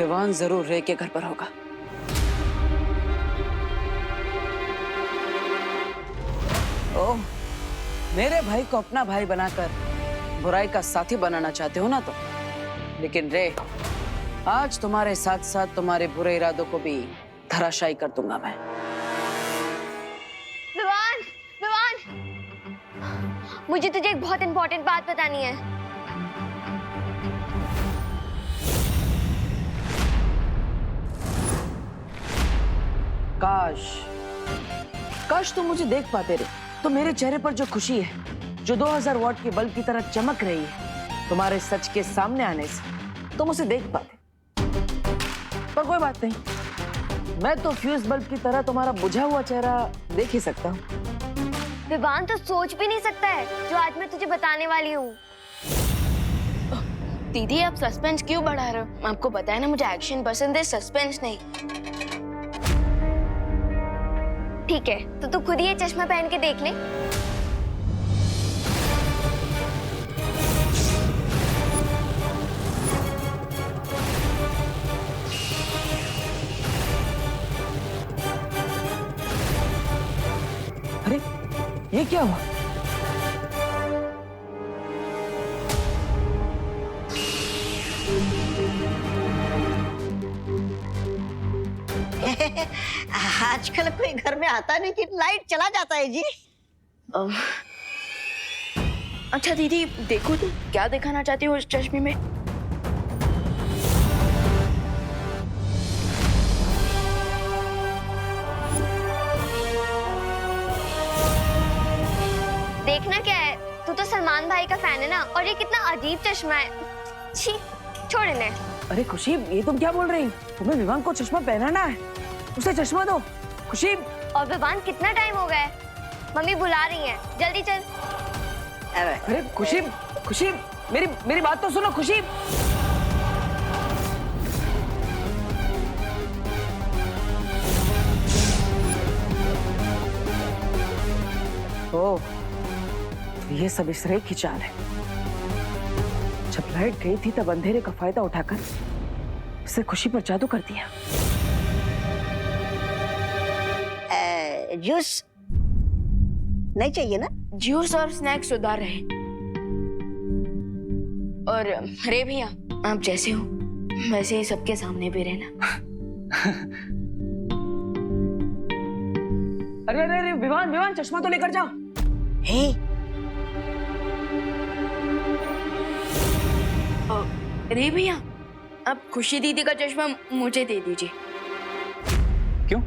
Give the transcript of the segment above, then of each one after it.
विवान जरूर रे के घर पर होगा। ओह, मेरे भाई को अपना भाई बनाकर बुराई का साथी बनाना चाहते हो ना तो, लेकिन रे आज तुम्हारे साथ साथ तुम्हारे बुरे इरादों को भी धराशायी कर दूंगा मैं। विवान, विवान, मुझे तुझे एक बहुत इंपॉर्टेंट बात बतानी है। काश तुम मुझे देख पाते रे, तो मेरे चेहरे पर जो खुशी है, जो 2000 वॉट के बल्ब की तरह चमक रही है तुम्हारे सच के सामने आने से, तुम उसे देख पाते। पर कोई बात नहीं, मैं तो फ्यूज बल्ब की तरह तुम्हारा बुझा हुआ चेहरा देख ही सकता हूँ। विवान तो सोच भी नहीं सकता है जो आज मैं तुझे बताने वाली हूँ। दीदी आप सस्पेंस क्यों बढ़ा रहे हो? आपको बताया ना मुझे एक्शन पसंद है, सस्पेंस नहीं। ठीक है, तो तू खुद ही ये चश्मा पहन के देख ले। अरे ये क्या हुआ? आजकल कोई घर में आता नहीं कि लाइट चला जाता है जी। अच्छा दीदी देखो तुम क्या दिखाना चाहती हो इस चश्मे में? देखना क्या है, तू तो सलमान भाई का फैन है ना, और ये कितना अजीब चश्मा है। छी, छोड़ इन्हें। अरे खुशी, ये तुम क्या बोल रही? तुम्हें विवान को चश्मा पहनाना है, उसे चश्मा दो। खुशी। और विवान कितना टाइम हो गया है? मम्मी बुला रही हैं, जल्दी चल। अरे खुशी, खुशी मेरी बात तो सुनो खुशी। ओह, ये सब इस रे की चाल है। जब लाइट गई थी तब अंधेरे का फायदा उठाकर उसे खुशी पर जादू कर दिया। जूस नहीं चाहिए ना? जूस और स्नैक्स उधार रहे। और रे भैया आप जैसे हो वैसे ही सबके सामने भी रहना। अरे अरे अरे विवान चश्मा तो लेकर जाओ। हे रे भैया आप खुशी दीदी का चश्मा मुझे दे दीजिए। क्यों?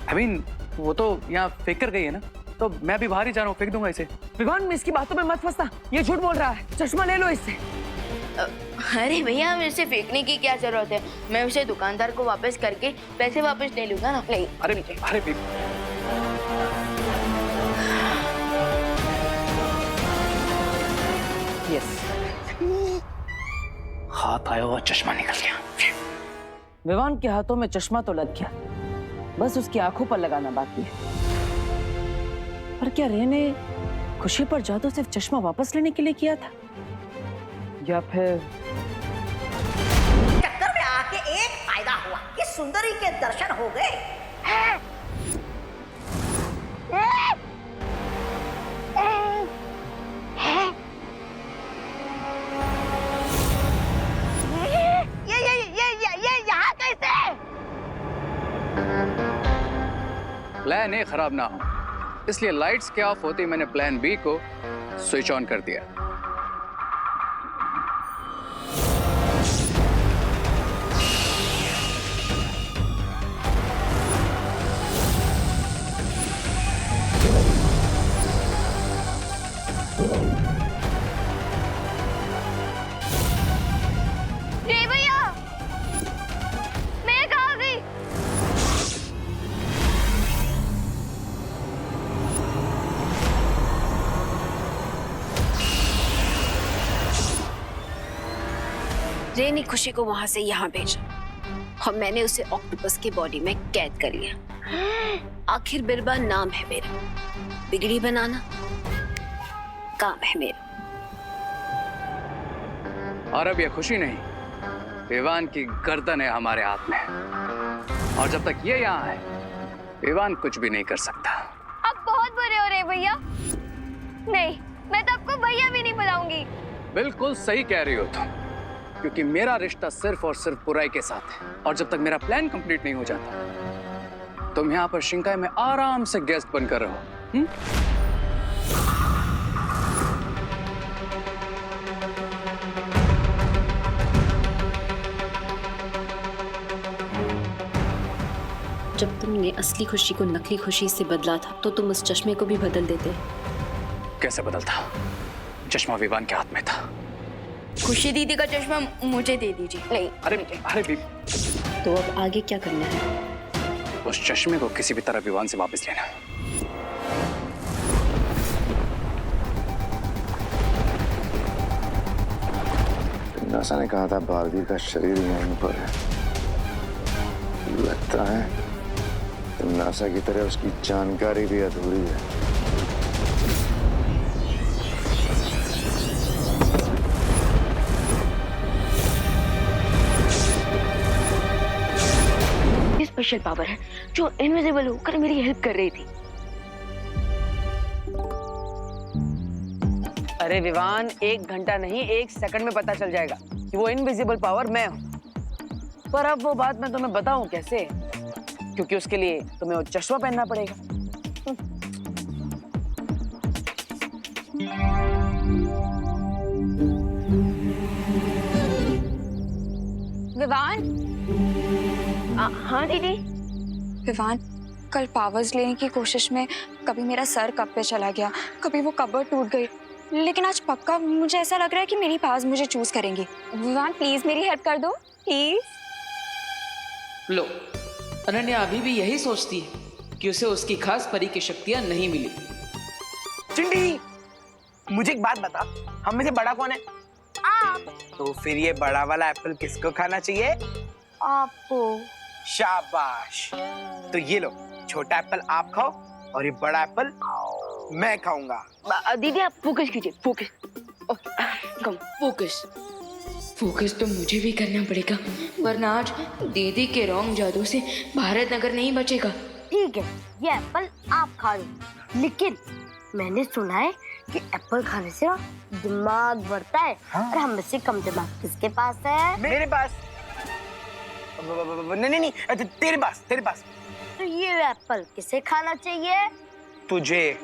I mean, वो तो यहाँ फेंक कर गई है ना, तो मैं भी बाहर ही जा रहा हूँ, फेंक दूंगा इसे। विवान में इसकी बातों में मत फंसना, ये झूठ बोल रहा है। चश्मा ले लो इससे। अरे भैया इसे फेंकने की क्या जरूरत है? मैं उसे दुकानदार को वापस करके पैसे वापस ले लूंगा ना। नहीं अरे अरे यस, हाथ आया हुआ चश्मा निकल गया। विवान के हाथों में चश्मा तो लग गया, बस उसकी आंखों पर लगाना बाकी है। पर क्या रे ने खुशी पर जादू सिर्फ चश्मा वापस लेने के लिए किया था, या फिर चक्कर में आके एक फायदा हुआ कि सुंदरी के दर्शन हो गए। ये यहाँ कैसे? प्लान ए खराब ना हो, इसलिए लाइट्स के ऑफ होते ही मैंने प्लान बी को स्विच ऑन कर दिया। रे भैया, मैं कहाँ गई? रे ने खुशी को वहां से यहाँ भेजा और मैंने उसे ऑक्टोपस की बॉडी में कैद कर लिया। आखिर बिरबा नाम है मेरा, बिगड़ी बनाना काम है मेरा। और अब यह खुशी नहीं, विवान की गर्दन है हमारे हाथ में, और जब तक ये यहाँ है विवान कुछ भी नहीं कर सकता। आप बहुत बुरे हो रहे भैया। नहीं, मैं तो आपको भैया भी नहीं बुलाऊंगी। बिल्कुल सही कह रही हो तुम, क्योंकि मेरा रिश्ता सिर्फ और सिर्फ बुराई के साथ है, और जब तक मेरा प्लान कंप्लीट नहीं हो जाता तुम यहाँ पर शिंकाई में आराम से गेस्ट बनकर रहो। जब तुमने असली खुशी को नकली खुशी से बदला था तो तुम उस चश्मे को भी बदल देते। कैसे बदलता? चश्मा विवान के हाथ में था। खुशी दीदी का चश्मा मुझे दे दीजिए। नहीं, अरे भी तो अब आगे क्या करना है? उस चश्मे को किसी भी तरह विवान से वापस लेना। नासा ने कहा था भारती का शरीर यहीं पर है। लगता है नासा की तरह उसकी जानकारी भी अधूरी है। स्पेशल पावर है जो इनविजिबल होकर मेरी हेल्प कर रही थी। अरे विवान, 1 घंटा नहीं 1 सेकंड में पता चल जाएगा कि वो इनविजिबल पावर मैं हूं। पर अब वो बात मैं तुम्हें बताऊं कैसे? क्योंकि उसके लिए तुम्हें वो चश्मा पहनना पड़ेगा। विवान। हाँ दीदी। विवान, कल पावर्स लेने की कोशिश में कभी मेरा सर कप पे चला गया, कभी वो कबर्ड टूट गई, लेकिन आज पक्का मुझे ऐसा लग रहा है कि मेरी पावर्स मुझे चूज करेंगी। विवान प्लीज मेरी हेल्प कर दो, प्लीज। लो, अनन्या अभी भी यही सोचती है कि उसे उसकी खास परी की शक्तियां नहीं मिली। चिंटी, मुझे एक बात बता, हम में से बड़ा कौन है? आप। तो फिर ये बड़ा वाला एप्पल किसको खाना चाहिए? आपको। शाबाश। तो ये लो, छोटा एप्पल आप खाओ और ये बड़ा एप्पल मैं खाऊंगा। दीदी आप फोकस कीजिए, फोकस। कम फोकस। फोकस तो मुझे भी करना पड़ेगा, वरना आज दीदी के रॉन्ग जादू से भारत नगर नहीं बचेगा। ठीक है, ये एप्पल आप खा लो, लेकिन मैंने सुना है कि एप्पल खाने से ना दिमाग बढ़ता है। हाँ? और हम में से कम दिमाग किसके पास है? मेरे पास। नहीं, तेरे पास। तो ये एप्पल किसे खाना चाहिए? तुझे।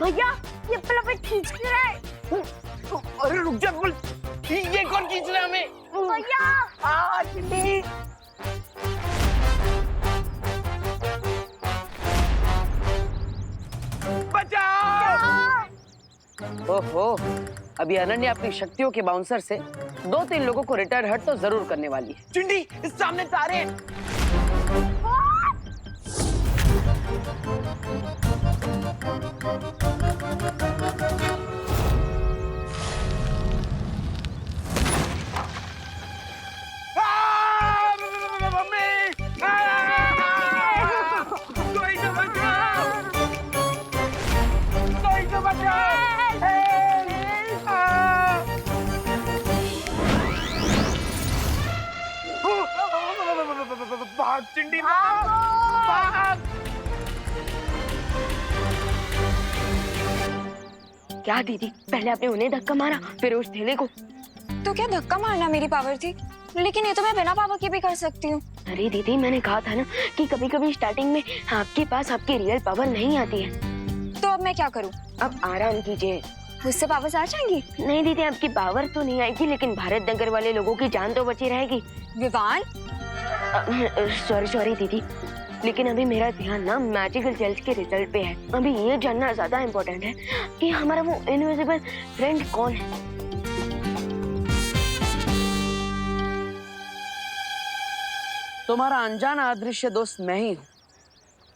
भैया, ये एप्पल हमें खींच के रहा है। अरे रुक जा, बोल ये कौन खींच रहा है हमें? भैया। चिंटी। बचाओ! ओहो, अभी अनन्या अपनी शक्तियों के बाउंसर से 2-3 लोगों को रिटायर हट तो जरूर करने वाली है। चिंटी, इस सामने तारे हैं। भाग चिंटी, भाग! क्या दीदी, पहले आपने उन्हें धक्का मारा, फिर उस थैले को। तो क्या धक्का मारना मेरी पावर थी? लेकिन ये तो मैं बिना पावर के भी कर सकती हूँ। अरे दीदी, मैंने कहा था ना कि कभी कभी स्टार्टिंग में आपके पास आपकी रियल पावर नहीं आती है। तो अब मैं क्या करूँ? अब आराम कीजिए। उससे पावर्स आ जाएंगी? नहीं दीदी, आपकी पावर तो नहीं आएगी, लेकिन भारत नगर वाले लोगों की जान तो बची रहेगी। विवान, सॉरी दीदी, लेकिन अभी मेरा ध्यान ना मैजिकल जेल्स के रिजल्ट पे है। अभी ये जानना ज्यादा इम्पोर्टेंट है कि हमारा वो इनविजिबल फ्रेंड कौन है। तुम्हारा अनजाना अदृश्य दोस्त मैं ही हूँ।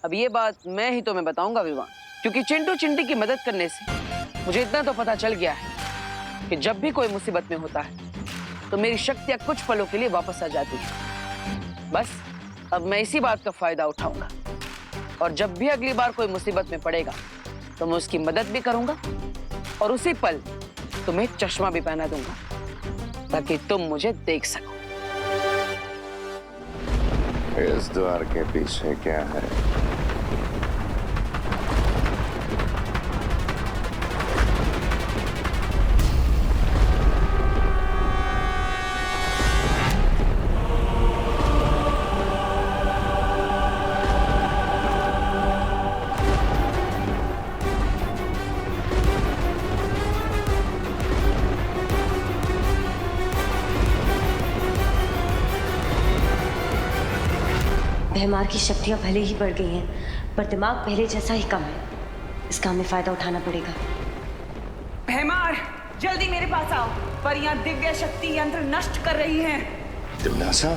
अब ये बात मैं ही तुम्हें बताऊंगा विवान, क्योंकि चिंटू चिंटी की मदद करने से मुझे इतना तो पता चल गया है कि जब भी कोई मुसीबत में होता है तो मेरी शक्तियां कुछ पलों के लिए वापस आ जाती है। बस अब मैं इसी बात का फायदा उठाऊंगा, और जब भी अगली बार कोई मुसीबत में पड़ेगा तो मैं उसकी मदद भी करूंगा और उसी पल तुम्हें चश्मा भी पहना दूंगा ताकि तुम मुझे देख सको। इस द्वार के पीछे क्या है? भैमार की शक्तियां भले ही बढ़ गई हैं, पर दिमाग पहले जैसा ही कम है। इसका हमें फायदा उठाना पड़ेगा। भैमार, जल्दी मेरे पास आओ। परियां दिव्य शक्ति यंत्र नष्ट कर रही हैं। दिमनासा?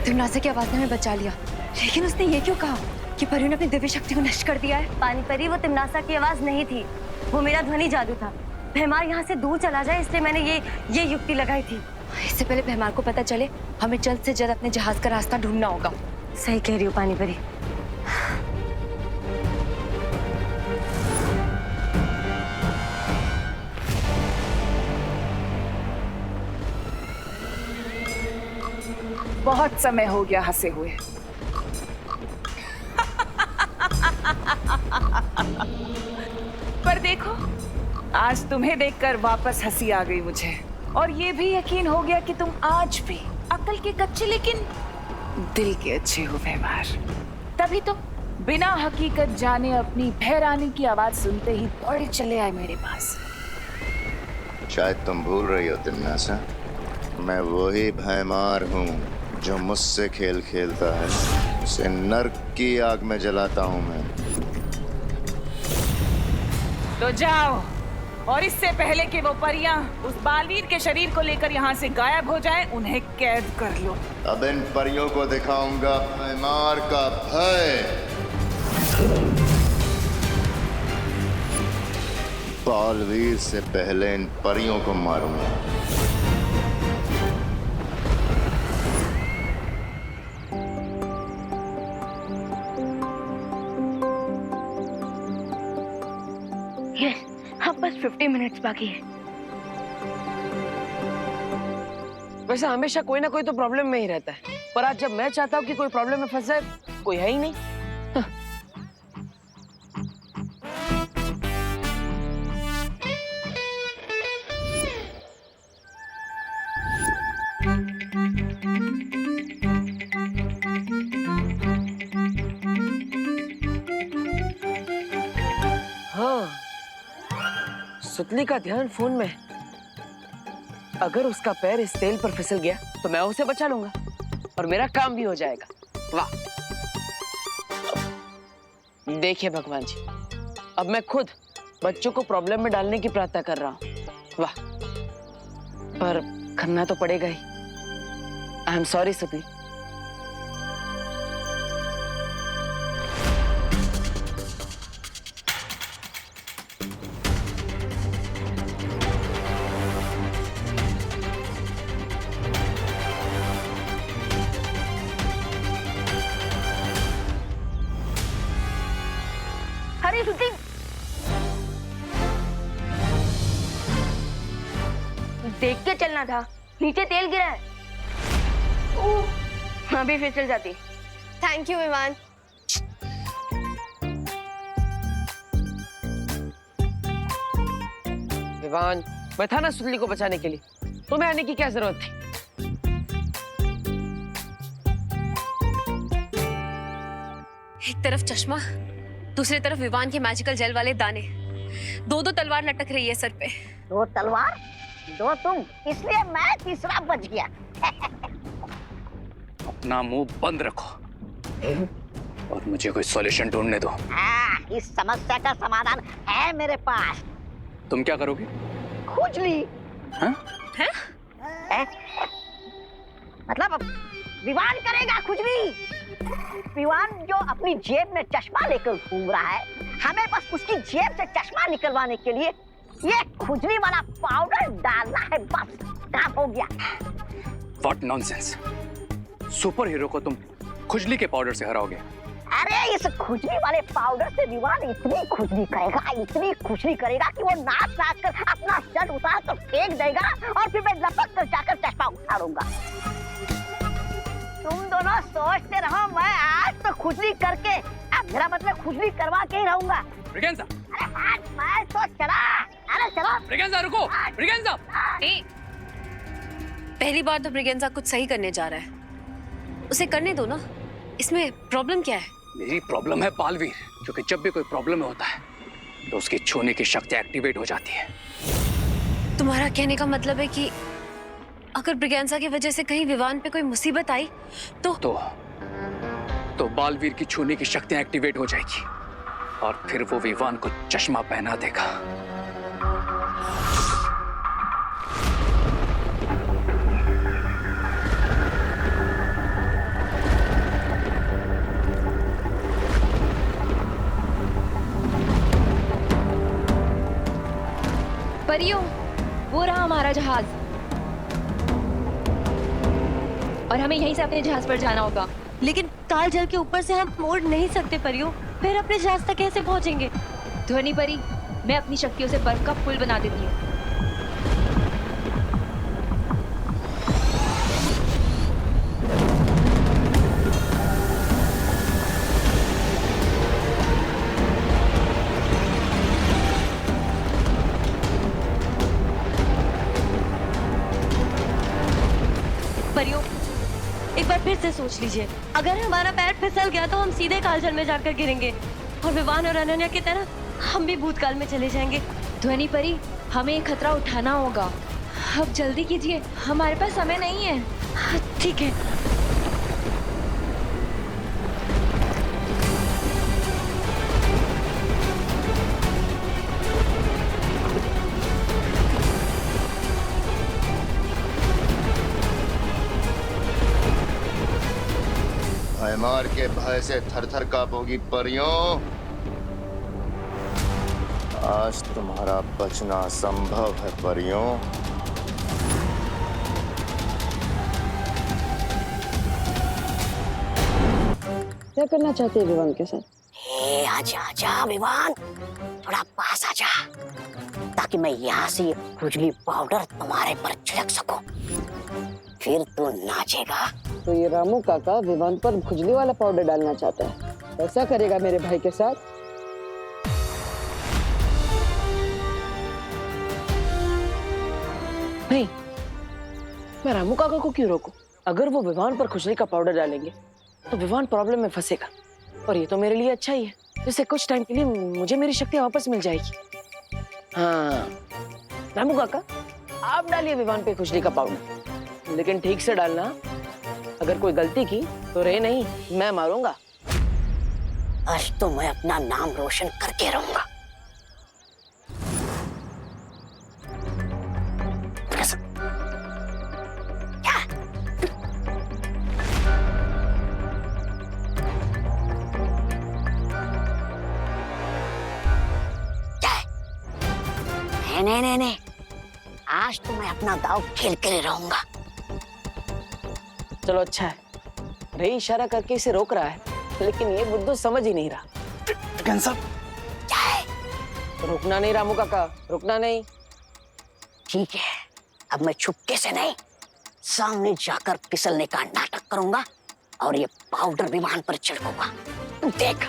दिमनासा की आवाज ने हमें बचा लिया, लेकिन उसने ये क्यों कहा कि परियों ने अपनी दिव्य शक्ति को नष्ट कर दिया है? पानी परी, वो तिमनासा की आवाज नहीं थी, वो मेरा ध्वनि जादू था। भैमार यहाँ से दूर चला जाए इसलिए मैंने ये युक्ति लगाई थी। इससे पहले भैमार को पता चले, हमें जल्द से जल्द अपने जहाज का रास्ता ढूंढना होगा। सही कह रही हो पानी परी। बहुत समय हो गया हंसे हुए। पर देखो, आज तुम्हें देखकर वापस हंसी आ गई मुझे, और ये भी यकीन हो गया कि तुम आज भी अकल के कच्चे लेकिन दिल के अच्छे हो भैमार। तभी तो बिना हकीकत जाने अपनी भैरानी की आवाज सुनते ही दौड़े चले आए मेरे पास। शायद तुम भूल रही हो दिमनासा, मैं वही भैमार हूँ जो मुझसे खेल खेलता है, उसे नर्क की आग में जलाता हूँ मैं। तो जाओ, और इससे पहले कि वो परियां उस बालवीर के शरीर को लेकर यहाँ से गायब हो जाएं, उन्हें कैद कर लो। अब इन परियों को दिखाऊंगा भैमार का भय। बालवीर से पहले इन परियों को मारूंगा। अब बस 50 मिनट्स बाकी है। वैसे हमेशा कोई ना कोई तो प्रॉब्लम में ही रहता है, पर आज जब मैं चाहता हूँ कि कोई प्रॉब्लम में फंस जाए, कोई है ही नहीं। हाँ, सुतली का ध्यान फोन में। अगर उसका पैर इस तेल पर फिसल गया तो मैं उसे बचा लूंगा और मेरा काम भी हो जाएगा। वाह! देखिए भगवान जी, अब मैं खुद बच्चों को प्रॉब्लम में डालने की प्रार्थना कर रहा हूँ। वाह! पर करना तो पड़ेगा ही। आई एम सॉरी सुतली। देख के चलना था, नीचे तेल गिरा है। अभी फिसल जाती। थैंक यू विमान। विवान, मैं था ना सुतली को बचाने के लिए, तुम्हें आने की क्या जरूरत थी? एक तरफ चश्मा, दूसरी तरफ विमान के मैजिकल जेल वाले दाने, दो तलवार लटक रही है सर पे। दो तलवार, दो तुम, इसलिए मैं तीसरा बच गया। अपना मुंह बंद रखो और मुझे कोई सॉल्यूशन ढूंढने दो। इस समस्या का समाधान है मेरे पास। तुम क्या करोगे? खुजली। हाँ? मतलब विवान करेगा खुजली। विवान जो अपनी जेब में चश्मा लेकर घूम रहा है, हमें बस उसकी जेब से चश्मा निकलवाने के लिए ये खुजली वाला पाउडर डालना है, बस काम हो गया। What nonsense! सुपर हीरो को तुम खुजली के पाउडर से हराओगे? अरे इस खुजली वाले पाउडर से विवान इतनी खुजली करेगा कि वो नाच कर अपना शर्ट उतार कर फेंक देगा और फिर मैं लपक कर जाकर चश्मा उतारूंगा। तुम दोनों सोचते रहो, मैं आज तो खुजली करके, अब मेरा मतलब खुजली करवा के ही रहूंगा। ब्रिगेंजा! अरे आज मैं तो चला, अरे चलो। ब्रिगेंजा रुको! ब्रिगेंजा! पहली बार तो ब्रिगेंजा कुछ सही करने जा रहा है, उसे करने दो ना। इसमें प्रॉब्लम क्या है? मेरी प्रॉब्लम है बालवीर, क्योंकि जब भी कोई प्रॉब्लम होता है तो उसकी छूने की शक्ति एक्टिवेट हो जाती है। तुम्हारा कहने का मतलब है कि अगर ब्रिगेंजा की वजह से कहीं विवान पे कोई मुसीबत आई तो बालवीर की छूने की शक्ति एक्टिवेट हो जाएगी और फिर वो विवान को चश्मा पहना देगा। परियों, वो रहा हमारा जहाज और हमें यहीं से अपने जहाज पर जाना होगा। लेकिन काल जल के ऊपर से हम मोड़ नहीं सकते परियों, फिर अपने जहाज तक कैसे पहुंचेंगे? ध्वनि परी, मैं अपनी शक्तियों से बर्फ का पुल बना देती हूँ। परियों, एक बार फिर से सोच लीजिए, अगर हमारा पैर फिसल गया तो हम सीधे कालजल में जाकर गिरेंगे और विवान और अनन्या की तरह हम भी भूतकाल में चले जाएंगे। ध्वनि परी, हमें ये खतरा उठाना होगा। अब जल्दी कीजिए, हमारे पास समय नहीं है। ठीक है। भयमार के भय से थर-थर कांपोगी परियों। आज तुम्हारा बचना असंभव है परियों। क्या करना चाहते हैं विवान के साथ? आजा आजा विवान, थोड़ा पास आजा, ताकि मैं यहाँ से ये खुजली पाउडर तुम्हारे पर छिड़क सकूं। फिर तू नाचेगा। तो ये रामू काका विवान पर खुजली वाला पाउडर डालना चाहता है, ऐसा करेगा मेरे भाई के साथ? नहीं, मैं रामू काका को क्यों रोकूं? अगर वो विवान पर खुजली का पाउडर डालेंगे तो विवान प्रॉब्लम में फंसेगा और ये तो मेरे लिए अच्छा ही है, जिससे कुछ टाइम के लिए मुझे मेरी शक्ति वापस मिल जाएगी। हाँ रामू काका, आप डालिए विवान पे खुजली का पाउडर, लेकिन ठीक से डालना। अगर कोई गलती की तो रे नहीं, मैं मारूंगा। आज तो मैं अपना नाम रोशन करके रहूंगा। नहीं, आज तो मैं अपना दाव खेल कर रहूंगा। चलो अच्छा है, रे इशारा करके इसे रोक रहा है, लेकिन ये बुद्धू समझ ही नहीं रहा। क्या है? रुकना नहीं रामू काका, रुकना नहीं। ठीक है, अब मैं छुपके से नहीं, सामने जाकर फिसलने का नाटक करूंगा और ये पाउडर विमान पर छिड़कूंगा। देख